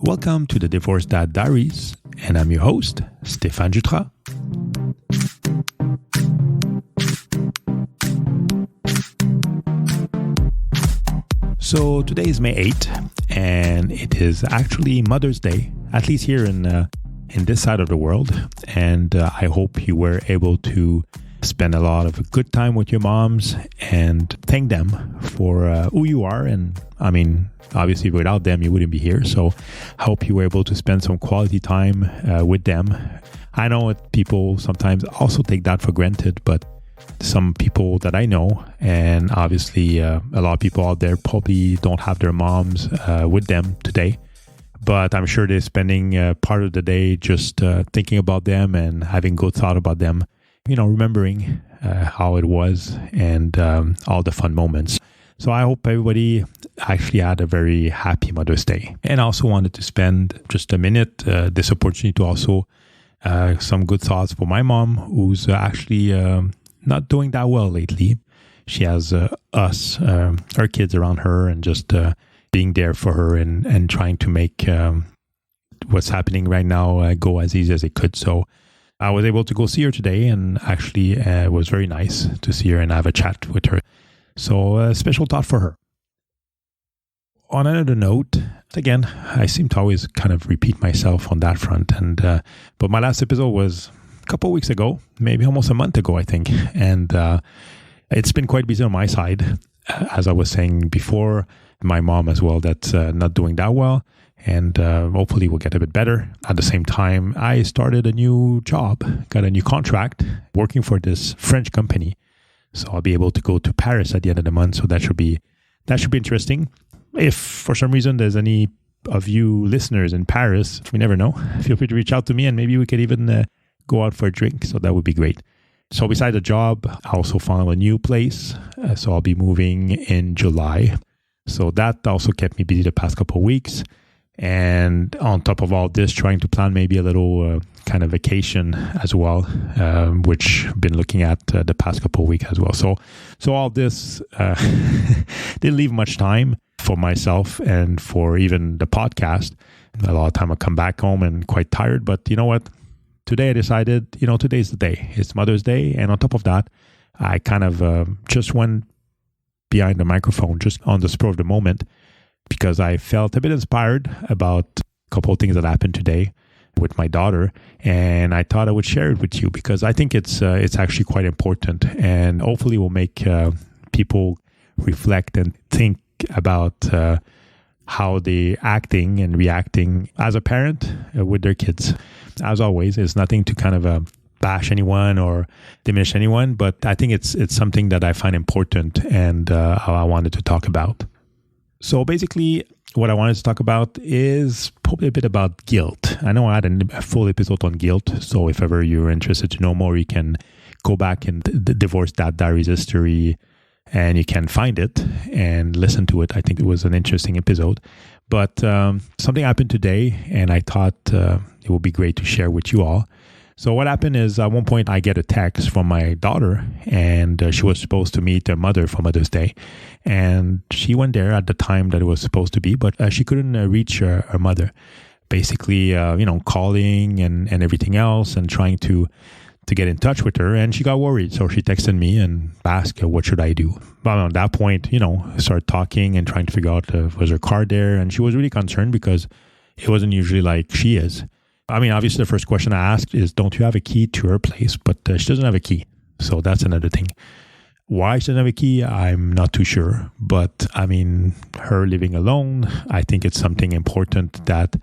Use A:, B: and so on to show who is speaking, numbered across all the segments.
A: Welcome to the Divorced Dad Diaries, and I'm your host, Stéphane Jutras. So today is May 8th, and it is actually Mother's Day, at least here in this side of the world. And I hope you were able to spend a lot of good time with your moms and thank them for who you are. And I mean, obviously without them, you wouldn't be here. So I hope you were able to spend some quality time with them. I know people sometimes also take that for granted, but some people that I know, and obviously a lot of people out there probably don't have their moms with them today. But I'm sure they're spending part of the day just thinking about them and having good thought about them. You know, remembering how it was and all the fun moments. So I hope everybody actually had a very happy Mother's Day. And I also wanted to spend just a minute, this opportunity to also some good thoughts for my mom, who's actually not doing that well lately. She has us, her kids around her, and just being there for her and trying to make what's happening right now go as easy as it could. So I was able to go see her today, and actually it was very nice to see her and have a chat with her. So a special thought for her. On another note, again, I seem to always kind of repeat myself on that front. But my last episode was a couple of weeks ago, maybe almost a month ago, I think. And it's been quite busy on my side, as I was saying before. My mom as well, that's not doing that well. And hopefully we'll get a bit better. At the same time, I started a new job, got a new contract working for this French company. So I'll be able to go to Paris at the end of the month. So that should be interesting. If for some reason there's any of you listeners in Paris, we never know, feel free to reach out to me and maybe we could even go out for a drink. So that would be great. So besides the job, I also found a new place. So I'll be moving in July. So that also kept me busy the past couple of weeks. And on top of all this, trying to plan maybe a little kind of vacation as well, which I've been looking at the past couple of weeks as well. So all this didn't leave much time for myself and for even the podcast. A lot of time I come back home and quite tired. But you know what? Today I decided, today's the day. It's Mother's Day. And on top of that, I kind of just went behind the microphone just on the spur of the moment, because I felt a bit inspired about a couple of things that happened today with my daughter, and I thought I would share it with you because I think it's actually quite important, and hopefully will make people reflect and think about how they're acting and reacting as a parent with their kids. As always, it's nothing to kind of bash anyone or diminish anyone, but I think it's something that I find important and I wanted to talk about. So basically, what I wanted to talk about is probably a bit about guilt. I know I had a full episode on guilt, so if ever you're interested to know more, you can go back in the Divorced Dad Diaries history and you can find it and listen to it. I think it was an interesting episode. But something happened today, and I thought it would be great to share with you all. So what happened is at one point I get a text from my daughter, and she was supposed to meet her mother for Mother's Day. And she went there at the time that it was supposed to be, but she couldn't reach her mother. Basically, calling and everything else and trying to get in touch with her. And she got worried. So she texted me and asked, what should I do? But at that point, started talking and trying to figure out, was her car there? And she was really concerned because it wasn't usually like she is. I mean, obviously, the first question I asked is, don't you have a key to her place? But she doesn't have a key. So that's another thing. Why she doesn't have a key, I'm not too sure. But I mean, her living alone, I think it's something important that,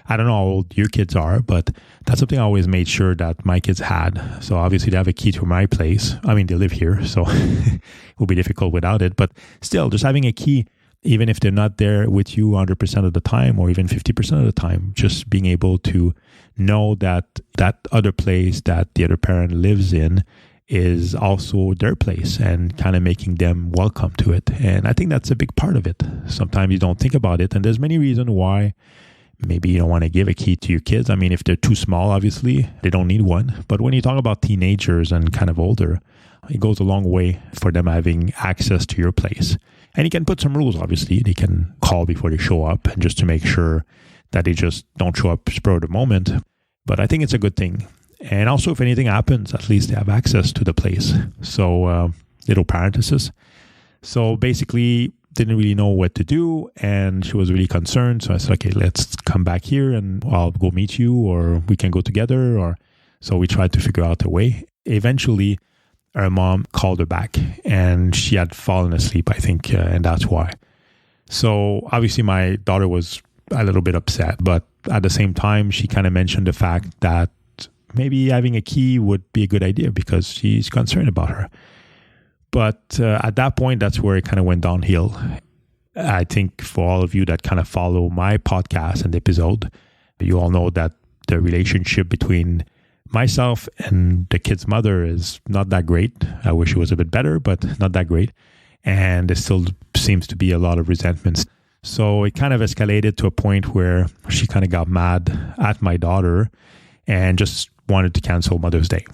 A: I don't know how old your kids are, but that's something I always made sure that my kids had. So obviously, they have a key to my place. I mean, they live here, so it will be difficult without it. But still, just having a key, even if they're not there with you 100% of the time or even 50% of the time, just being able to know that that other place that the other parent lives in is also their place and kind of making them welcome to it. And I think that's a big part of it. Sometimes you don't think about it. And there's many reasons why maybe you don't want to give a key to your kids. I mean, if they're too small, obviously, they don't need one. But when you talk about teenagers and kind of older, it goes a long way for them having access to your place. And you can put some rules, obviously. They can call before they show up, and just to make sure that they just don't show up spur of the moment. But I think it's a good thing. And also, if anything happens, at least they have access to the place. So, little parenthesis. So basically, didn't really know what to do, and she was really concerned. So I said, okay, let's come back here and I'll go meet you, or we can go together. Or so we tried to figure out a way. Eventually, her mom called her back, and she had fallen asleep, I think, and that's why. So obviously, my daughter was a little bit upset, but at the same time, she kind of mentioned the fact that maybe having a key would be a good idea because she's concerned about her. But at that point, that's where it kind of went downhill. I think for all of you that kind of follow my podcast and episode, you all know that the relationship between myself and the kid's mother is not that great. I wish it was a bit better, but not that great. And there still seems to be a lot of resentments. So it kind of escalated to a point where she kind of got mad at my daughter and just wanted to cancel Mother's Day.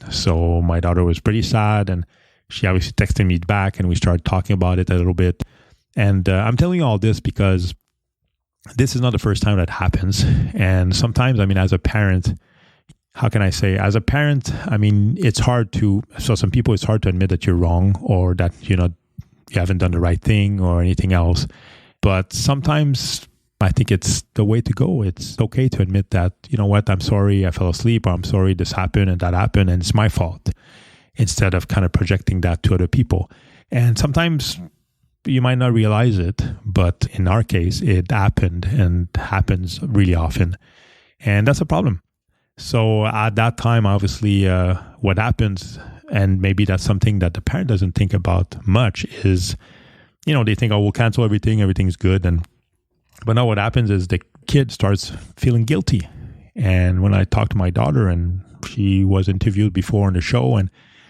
A: So my daughter was pretty sad, and she obviously texted me back, and we started talking about it a little bit. And I'm telling you all this because this is not the first time that happens. And sometimes, I mean, as a parent, how can I say, as a parent, I mean, it's hard to, so some people, it's hard to admit that you're wrong or that, you haven't done the right thing or anything else. But sometimes I think it's the way to go. It's okay to admit that, you know what, I'm sorry I fell asleep, or I'm sorry this happened and that happened and it's my fault, instead of kind of projecting that to other people. And sometimes you might not realize it, but in our case, it happened and happens really often. And that's a problem. So at that time, obviously, what happens, and maybe that's something that the parent doesn't think about much, is, they think, oh, we'll cancel everything, everything's good. But now what happens is the kid starts feeling guilty. And when I talked to my daughter, and she was interviewed before on the show, and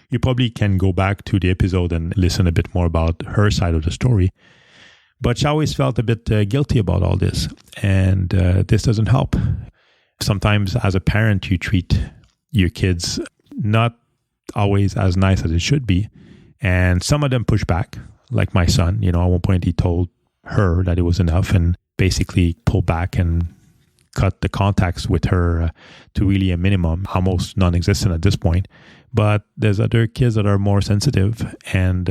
A: you probably can go back to the episode and listen a bit more about her side of the story. But she always felt a bit guilty about all this. And this doesn't help. Sometimes as a parent, you treat your kids not always as nice as it should be. And some of them push back, like my son. At one point he told her that it was enough and basically pulled back and cut the contacts with her to really a minimum, almost non-existent at this point. But there's other kids that are more sensitive, and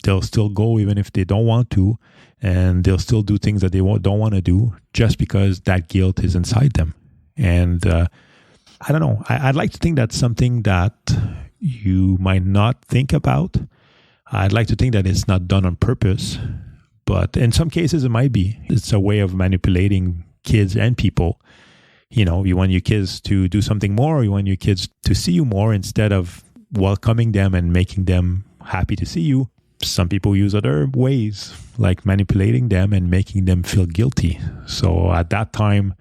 A: they'll still go even if they don't want to, and they'll still do things that they don't want to do just because that guilt is inside them. And I don't know. I'd like to think that's something that you might not think about. I'd like to think that it's not done on purpose, but in some cases it might be. It's a way of manipulating kids and people. You want your kids to do something more, or you want your kids to see you more instead of welcoming them and making them happy to see you. Some people use other ways, like manipulating them and making them feel guilty. So at that time,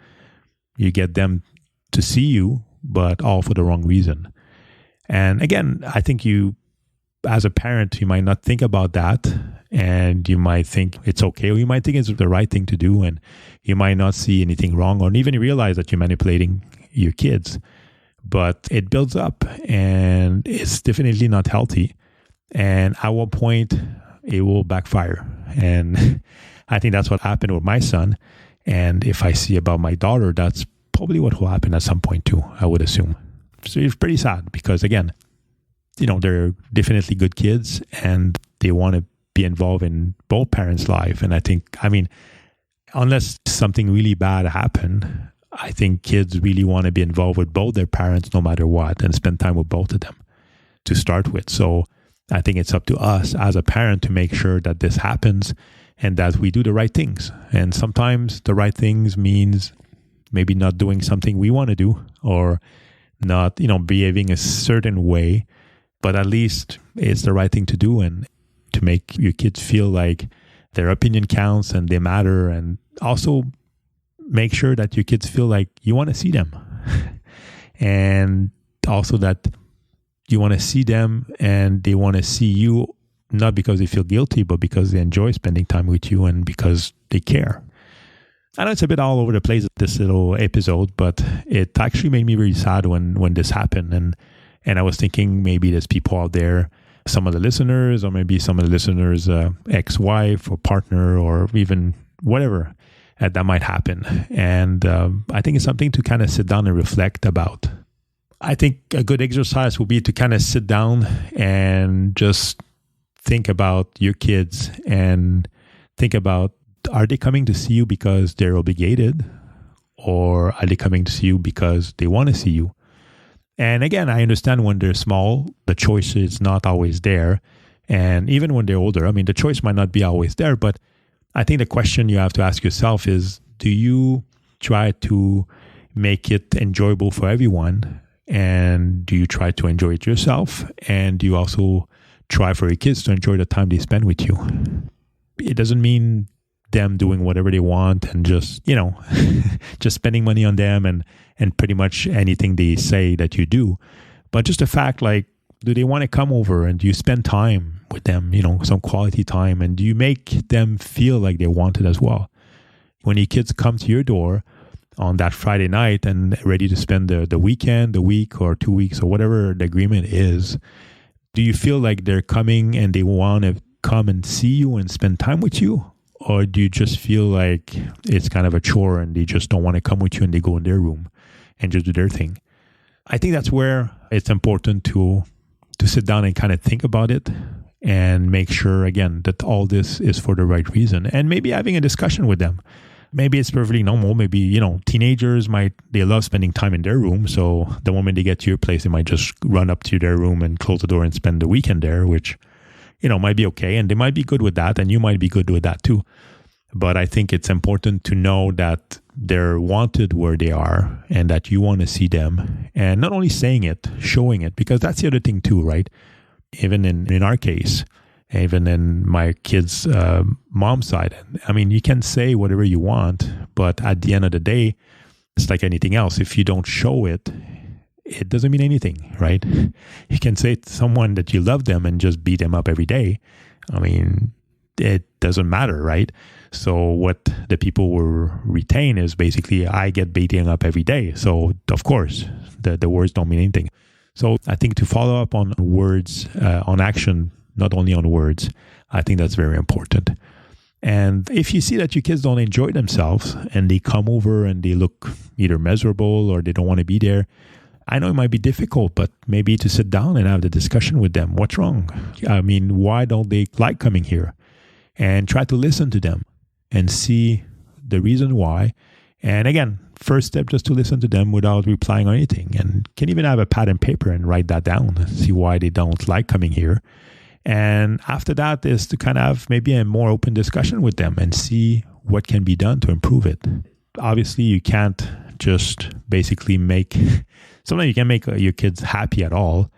A: you get them to see you, but all for the wrong reason. And again, I think as a parent, you might not think about that, and you might think it's okay, or you might think it's the right thing to do, and you might not see anything wrong or even realize that you're manipulating your kids. But it builds up, and it's definitely not healthy. And at one point, it will backfire. And I think that's what happened with my son. And if I see about my daughter, that's probably what will happen at some point too, I would assume. So it's pretty sad because, again, they're definitely good kids and they want to be involved in both parents' life. And I think, unless something really bad happened, I think kids really want to be involved with both their parents no matter what, and spend time with both of them to start with. So I think it's up to us as a parent to make sure that this happens and that we do the right things. And sometimes the right things means maybe not doing something we want to do, or not, behaving a certain way, but at least it's the right thing to do, and to make your kids feel like their opinion counts and they matter. And also make sure that your kids feel like you want to see them. And also that you want to see them and they want to see you, not because they feel guilty, but because they enjoy spending time with you and because they care. I know it's a bit all over the place, this little episode, but it actually made me really sad when this happened. And I was thinking maybe there's people out there, some of the listeners, or maybe some of the listeners' ex-wife or partner, or even whatever, that might happen. And I think it's something to kind of sit down and reflect about. I think a good exercise would be to kind of sit down and just think about your kids and think about, are they coming to see you because they're obligated, or are they coming to see you because they want to see you? And again, I understand when they're small, the choice is not always there. And even when they're older, I mean, the choice might not be always there, but I think the question you have to ask yourself is, do you try to make it enjoyable for everyone? And do you try to enjoy it yourself? And do you also try for your kids to enjoy the time they spend with you? It doesn't mean them doing whatever they want and just, just spending money on them and pretty much anything they say that you do. But just the fact, like, do they want to come over and do you spend time with them, some quality time? And do you make them feel like they want it as well? When your kids come to your door on that Friday night and ready to spend the weekend, the week or 2 weeks or whatever the agreement is, do you feel like they're coming and they want to come and see you and spend time with you? Or do you just feel like it's kind of a chore and they just don't want to come with you and they go in their room and just do their thing? I think that's where it's important to sit down and kind of think about it and make sure, again, that all this is for the right reason. And maybe having a discussion with them. Maybe it's perfectly normal. Maybe, teenagers they love spending time in their room. So the moment they get to your place, they might just run up to their room and close the door and spend the weekend there, which, might be okay. And they might be good with that. And you might be good with that too. But I think it's important to know that they're wanted where they are and that you want to see them. And not only saying it, showing it, because that's the other thing too, right? Even in our case, even in my kids' mom's side, I mean, you can say whatever you want, but at the end of the day, it's like anything else. If you don't show it, it doesn't mean anything, right? You can say to someone that you love them and just beat them up every day. I mean, it doesn't matter, right? So what the people will retain is basically, I get beating up every day. So of course, the words don't mean anything. So I think to follow up on words, on action, not only on words, I think that's very important. And if you see that your kids don't enjoy themselves and they come over and they look either miserable or they don't want to be there, I know it might be difficult, but maybe to sit down and have the discussion with them. What's wrong? I mean, why don't they like coming here? And try to listen to them and see the reason why. And again, first step, just to listen to them without replying or anything. And can even have a pad and paper and write that down, see why they don't like coming here. And after that is to kind of have maybe a more open discussion with them and see what can be done to improve it. Obviously, you can't just basically sometimes you can't make your kids happy at all,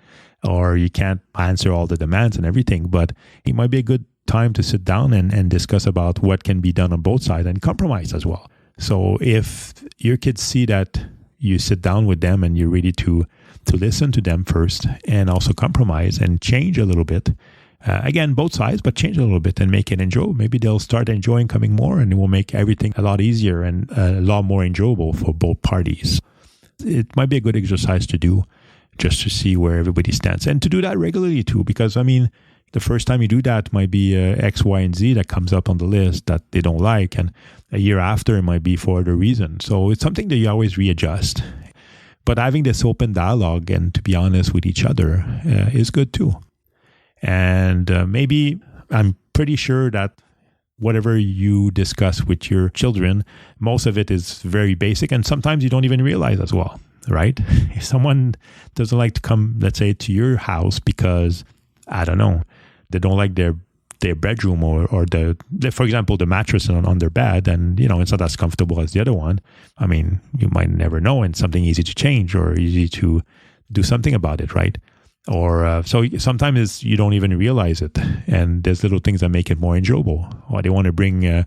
A: or you can't answer all the demands and everything, but it might be a good time to sit down and discuss about what can be done on both sides and compromise as well. So if your kids see that you sit down with them and you're ready to listen to them first and also compromise and change a little bit, again, both sides, but change a little bit and make it enjoyable. Maybe they'll start enjoying coming more and it will make everything a lot easier and a lot more enjoyable for both parties. It might be a good exercise to do just to see where everybody stands and to do that regularly too, because I mean, the first time you do that might be X, Y, and Z that comes up on the list that they don't like. And a year after, it might be for other reasons. So it's something that you always readjust. But having this open dialogue and to be honest with each other is good too. And maybe I'm pretty sure that whatever you discuss with your children, most of it is very basic. And sometimes you don't even realize as well, right? If someone doesn't like to come, let's say, to your house because, I don't know, they don't like their bedroom or for example, the mattress on their bed, and it's not as comfortable as the other one. I mean, you might never know, and something easy to change or easy to do something about it, right? Or so sometimes you don't even realize it, and there's little things that make it more enjoyable. Or they want to bring a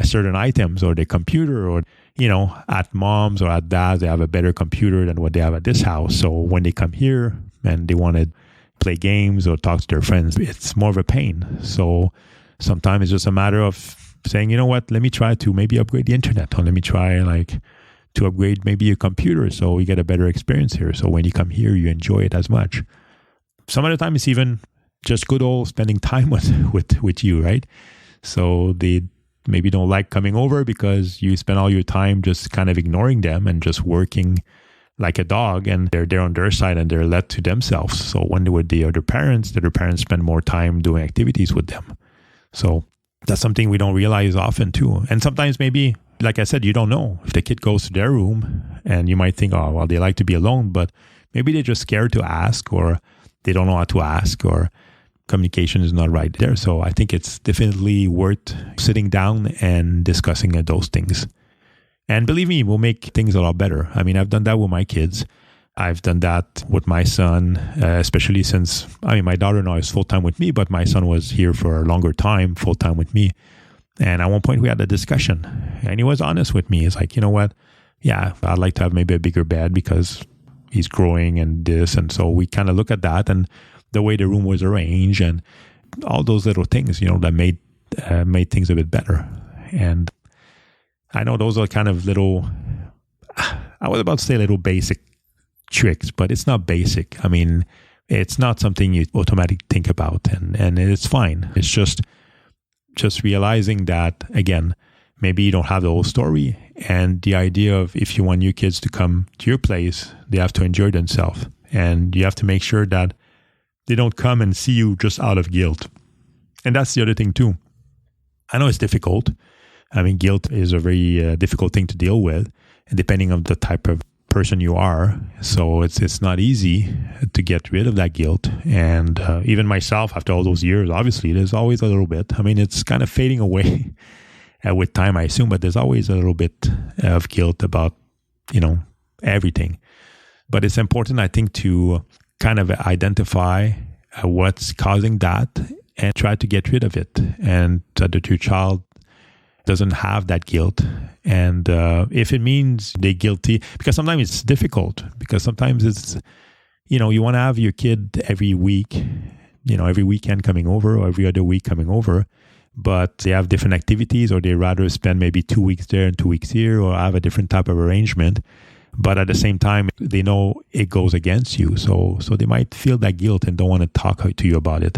A: certain items or their computer, or at mom's or at dad's, they have a better computer than what they have at this house. So when they come here and they want to play games or talk to their friends, it's more of a pain. So sometimes it's just a matter of saying, you know what, let me try to maybe upgrade the internet, or let me try to upgrade maybe your computer so you get a better experience here. So when you come here, you enjoy it as much. Some of the time it's even just good old spending time with you, right? So they maybe don't like coming over because you spend all your time just kind of ignoring them and just working like a dog, and they're on their side and they're left to themselves. So when they're with the other parents spend more time doing activities with them. So that's something we don't realize often too. And sometimes maybe, like I said, you don't know if the kid goes to their room and you might think, oh, well, they like to be alone, but maybe they're just scared to ask, or they don't know how to ask, or communication is not right there. So I think it's definitely worth sitting down and discussing those things. And believe me, we'll make things a lot better. I mean, I've done that with my kids. I've done that with my son, especially since, my daughter now is full-time with me, but my son was here for a longer time, full-time with me. And at one point we had a discussion and he was honest with me. He's like, you know what? Yeah, I'd like to have maybe a bigger bed because he's growing and this. And so we kind of look at that and the way the room was arranged and all those little things, that made things a bit better. And I know those are kind of little, I was about to say little basic tricks, but it's not basic. I mean, it's not something you automatically think about, and it's fine. It's just realizing that, again, maybe you don't have the whole story, and the idea of if you want your kids to come to your place, they have to enjoy themselves, and you have to make sure that they don't come and see you just out of guilt. And that's the other thing too. I know it's difficult. I mean, guilt is a very difficult thing to deal with, and depending on the type of person you are. So it's not easy to get rid of that guilt. And even myself, after all those years, obviously, there's always a little bit. I mean, it's kind of fading away with time, I assume, but there's always a little bit of guilt about, everything. But it's important, I think, to kind of identify what's causing that and try to get rid of it. And so that your child doesn't have that guilt. And if it means they're guilty, because sometimes it's difficult, because sometimes it's, you want to have your kid every week, every weekend coming over or every other week coming over, but they have different activities, or they rather spend maybe 2 weeks there and 2 weeks here, or have a different type of arrangement. But at the same time, they know it goes against you. So they might feel that guilt and don't want to talk to you about it.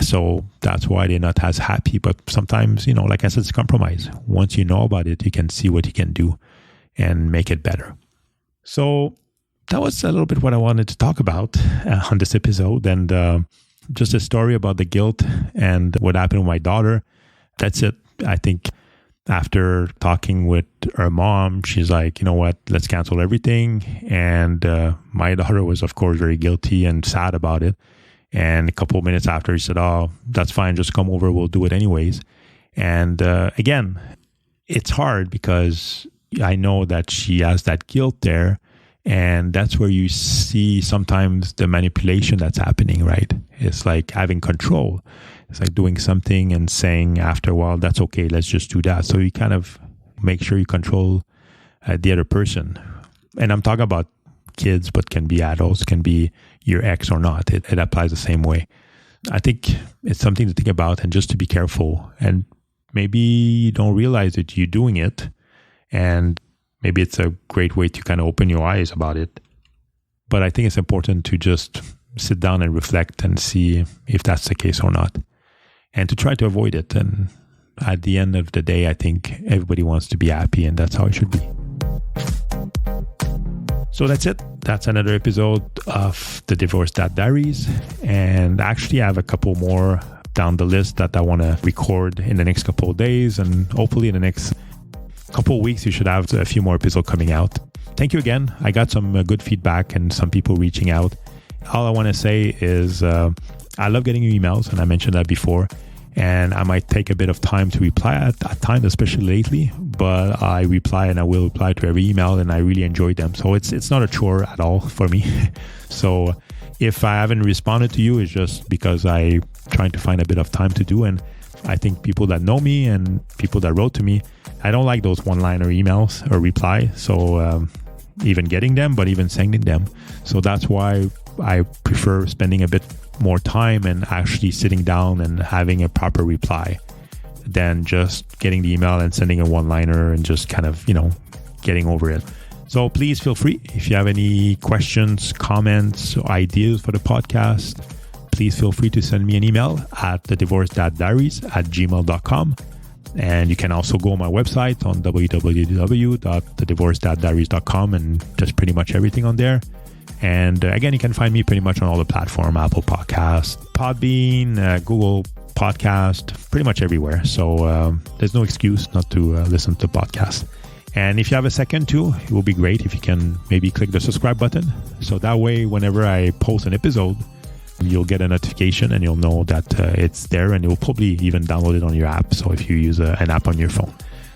A: So that's why they're not as happy. But sometimes, like I said, it's compromise. Once you know about it, you can see what you can do and make it better. So that was a little bit what I wanted to talk about on this episode. And just a story about the guilt and what happened with my daughter. That's it. I think after talking with her mom, she's like, you know what, let's cancel everything. And my daughter was, of course, very guilty and sad about it. And a couple of minutes after, he said, oh, that's fine. Just come over. We'll do it anyways. And again, it's hard because I know that she has that guilt there. And that's where you see sometimes the manipulation that's happening, right? It's like having control. It's like doing something and saying after a while, that's okay, let's just do that. So you kind of make sure you control the other person. And I'm talking about kids, but can be adults, can be your ex or not. It applies the same way. I think it's something to think about and just to be careful. And maybe you don't realize that you're doing it. And maybe it's a great way to kind of open your eyes about it. But I think it's important to just sit down and reflect and see if that's the case or not. And to try to avoid it. And at the end of the day, I think everybody wants to be happy, and that's how it should be. So that's it. That's another episode of the Divorced Dad Diaries. And actually, I have a couple more down the list that I want to record in the next couple of days. And hopefully in the next couple of weeks, you should have a few more episodes coming out. Thank you again. I got some good feedback and some people reaching out. All I want to say is I love getting your emails, and I mentioned that before. And I might take a bit of time to reply at times, especially lately, but I reply and I will reply to every email, and I really enjoy them. So it's not a chore at all for me. So if I haven't responded to you, it's just because I'm trying to find a bit of time to do. And I think people that know me and people that wrote to me, I don't like those one-liner emails or reply. So even getting them, but even sending them. So that's why I prefer spending a bit more time and actually sitting down and having a proper reply than just getting the email and sending a one-liner and just kind of, getting over it. So please feel free. If you have any questions, comments, or ideas for the podcast, please feel free to send me an email at TheDivorcedDadDiaries@gmail.com. And you can also go on my website on www.TheDivorcedDadDiaries.com and just pretty much everything on there. And again, you can find me pretty much on all the platforms, Apple Podcasts, Podbean, Google Podcast, pretty much everywhere. So there's no excuse not to listen to podcasts. And if you have a second too, it will be great if you can maybe click the subscribe button. So that way, whenever I post an episode, you'll get a notification and you'll know that it's there, and you'll probably even download it on your app. So if you use an app on your phone.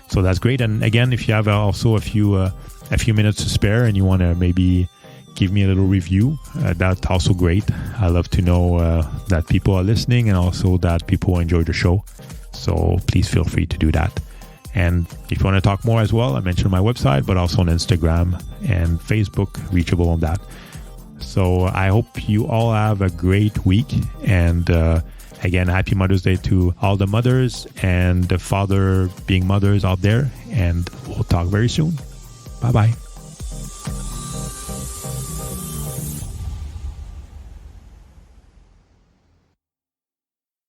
A: So that's great. And again, if you have also a few minutes to spare and you want to maybe give me a little review, that's also great. I love to know that people are listening and also that people enjoy the show. So please feel free to do that. And if you want to talk more as well, I mentioned my website, but also on Instagram and Facebook, reachable on that. So I hope you all have a great week. And again, happy Mother's Day to all the mothers and the father being mothers out there. And we'll talk very soon. Bye-bye.